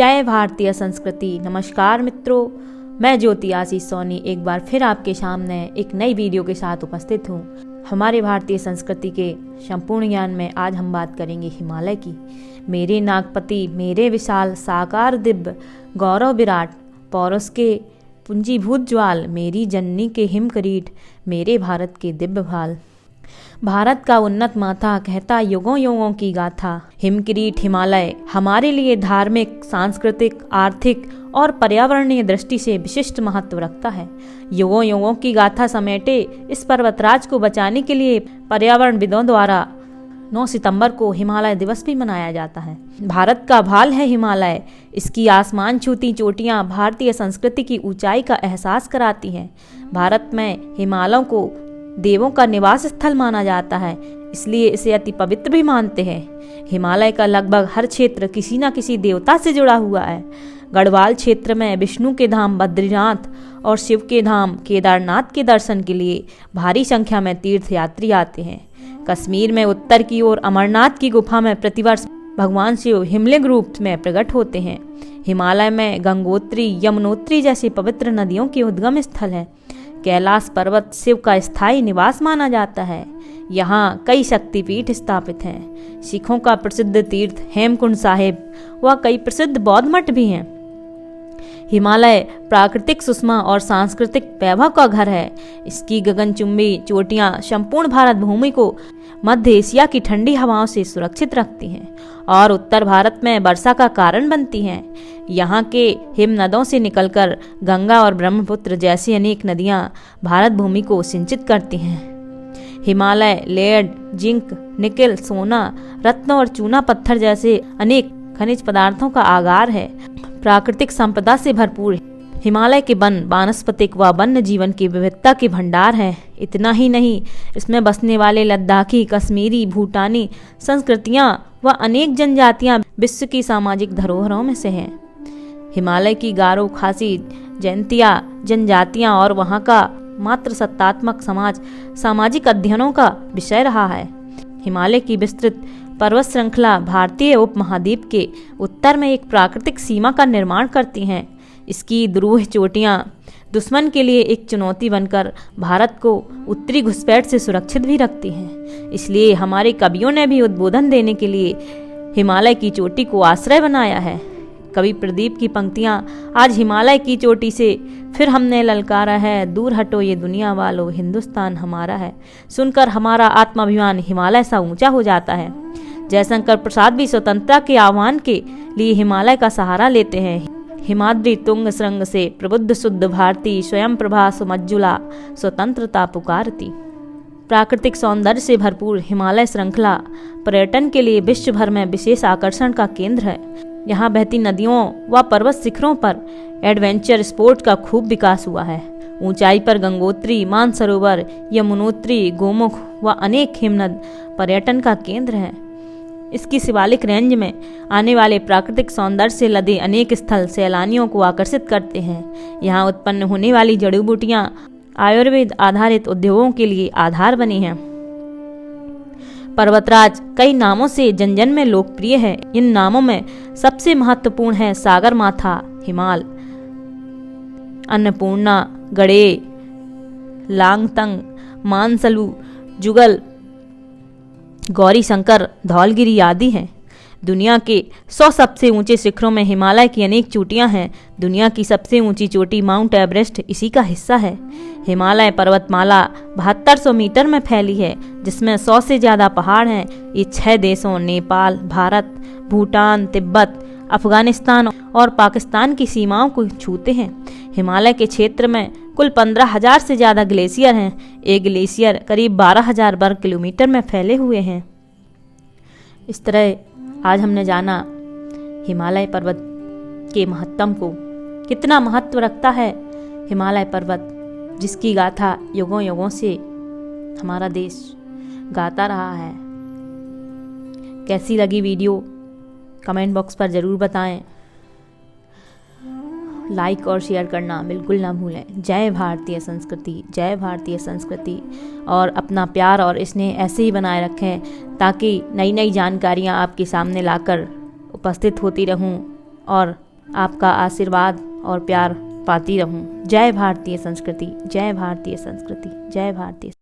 जय भारतीय संस्कृति। नमस्कार मित्रों, मैं ज्योति आशीष सोनी एक बार फिर आपके सामने एक नई वीडियो के साथ उपस्थित हूँ। हमारे भारतीय संस्कृति के संपूर्ण ज्ञान में आज हम बात करेंगे हिमालय की। मेरे नागपति मेरे विशाल साकार दिव्य गौरव विराट, पौरुष के पुंजीभूत ज्वाल, मेरी जननी के हिमकरीट, मेरे भारत के दिव्य भाल। भारत का उन्नत माथा कहता युगों युगों की गाथा, हिमकिरीट हिमालय हमारे लिए धार्मिक, सांस्कृतिक, आर्थिक और पर्यावरणीय दृष्टि से विशिष्ट महत्व रखता है। युगों युगों की गाथा समेटे इस पर्वतराज को बचाने के लिए पर्यावरणविदों द्वारा 9 सितंबर को हिमालय दिवस भी मनाया जाता है। भारत का भाल है हिमालय, इसकी आसमान छूती चोटियां भारतीय संस्कृति की ऊंचाई का एहसास कराती हैं। भारत में हिमालयों को देवों का निवास स्थल माना जाता है, इसलिए इसे अति पवित्र भी मानते हैं। हिमालय का लगभग हर क्षेत्र किसी न किसी देवता से जुड़ा हुआ है। गढ़वाल क्षेत्र में विष्णु के धाम बद्रीनाथ और शिव के धाम केदारनाथ के दर्शन के लिए भारी संख्या में तीर्थयात्री आते हैं। कश्मीर में उत्तर की ओर अमरनाथ की गुफा में प्रतिवर्ष भगवान शिव हिमलिंग रूप में प्रकट होते हैं। हिमालय में गंगोत्री, यमुनोत्री जैसी पवित्र नदियों के उद्गम स्थल है। कैलाश पर्वत शिव का स्थायी निवास माना जाता है। यहाँ कई शक्तिपीठ स्थापित हैं। सिखों का प्रसिद्ध तीर्थ हेमकुंड साहिब व कई प्रसिद्ध बौद्ध मठ भी हैं। हिमालय प्राकृतिक सुषमा और सांस्कृतिक वैभव का घर है। इसकी गगनचुंबी चोटियां संपूर्ण भारत भूमि को मध्य एशिया की ठंडी हवाओं से सुरक्षित रखती हैं और उत्तर भारत में वर्षा का कारण बनती हैं। यहाँ के हिम नदों से निकलकर गंगा और ब्रह्मपुत्र जैसी अनेक नदियाँ भारत भूमि को सिंचित करती हैं। हिमालय लेड, जिंक, निकेल, सोना, रत्न और चूना पत्थर जैसे अनेक खनिज पदार्थों का आगार है। प्राकृतिक संपदा से भरपूर हिमालय के वन वानस्पतिक व वन्य जीवन की विविधता के भंडार है। इतना ही नहीं, इसमें बसने वाले लद्दाखी, कश्मीरी, भूटानी संस्कृतियाँ व अनेक जनजातियाँ विश्व की सामाजिक धरोहरों में से हैं। हिमालय की गारो, खासी, जैंतिया जनजातियाँ और वहाँ का मात्र सत्तात्मक समाज सामाजिक अध्ययनों का विषय रहा है। हिमालय की विस्तृत पर्वत श्रृंखला भारतीय उपमहाद्वीप के उत्तर में एक प्राकृतिक सीमा का निर्माण करती हैं। इसकी ध्रुव चोटियाँ दुश्मन के लिए एक चुनौती बनकर भारत को उत्तरी घुसपैठ से सुरक्षित भी रखती हैं। इसलिए हमारे कवियों ने भी उद्बोधन देने के लिए हिमालय की चोटी को आश्रय बनाया है। कवि प्रदीप की पंक्तियाँ, आज हिमालय की चोटी से फिर हमने ललकारा है, दूर हटो ये दुनिया वालों, हिंदुस्तान हमारा है, सुनकर हमारा आत्माभिमान हिमालय सा ऊंचा हो जाता है। जयशंकर प्रसाद भी स्वतंत्रता के आह्वान के लिए हिमालय का सहारा लेते हैं। हिमाद्री तुंग श्रृंग से प्रबुद्ध शुद्ध भारती, स्वयं प्रभा सुमज्जुला, स्वतंत्रता पुकारती। प्राकृतिक सौंदर्य से भरपूर हिमालय श्रृंखला पर्यटन के लिए विश्व भर में विशेष आकर्षण का केंद्र है। यहाँ बहती नदियों व पर्वत शिखरों पर एडवेंचर स्पोर्ट का खूब विकास हुआ है। ऊंचाई पर गंगोत्री, मानसरोवर, यमुनोत्री, गोमुख व अनेक हिमनद पर्यटन का केंद्र है। इसकी शिवालिक रेंज में आने वाले प्राकृतिक सौंदर्य से लदे अनेक स्थल सैलानियों को आकर्षित करते हैं। यहाँ उत्पन्न होने वाली जड़ी बूटियाँ आयुर्वेद आधारित उद्योगों के लिए आधार बनी हैं। पर्वतराज कई नामों से जन जन में लोकप्रिय है। इन नामों में सबसे महत्वपूर्ण है सागरमाथा हिमाल, अन्नपूर्णा, गड़े, लांगतंग, मानसलू, जुगल, गौरी शंकर, धौलगिरी आदि हैं। दुनिया के 100 सबसे ऊंचे शिखरों में हिमालय की अनेक चोटियां हैं। दुनिया की सबसे ऊंची चोटी माउंट एवरेस्ट इसी का हिस्सा है। हिमालय पर्वतमाला 7200 मीटर में फैली है, जिसमें 100 से ज़्यादा पहाड़ हैं। ये 6 देशों नेपाल, भारत, भूटान, तिब्बत, अफगानिस्तान और पाकिस्तान की सीमाओं को छूते हैं। हिमालय के क्षेत्र में कुल 15,000 से ज़्यादा ग्लेशियर हैं। एक ग्लेशियर करीब 12,000 वर्ग किलोमीटर में फैले हुए हैं। इस तरह आज हमने जाना हिमालय पर्वत के महत्व को, कितना महत्व रखता है हिमालय पर्वत, जिसकी गाथा युगों युगों से हमारा देश गाता रहा है। कैसी लगी वीडियो कमेंट बॉक्स पर ज़रूर बताएं। लाइक और शेयर करना बिल्कुल ना भूलें। जय भारतीय संस्कृति, जय भारतीय संस्कृति। और अपना प्यार और स्नेह ऐसे ही बनाए रखें ताकि नई नई जानकारियाँ आपके सामने लाकर उपस्थित होती रहूं और आपका आशीर्वाद और प्यार पाती रहूं। जय भारतीय संस्कृति, जय भारतीय संस्कृति, जय भारतीय।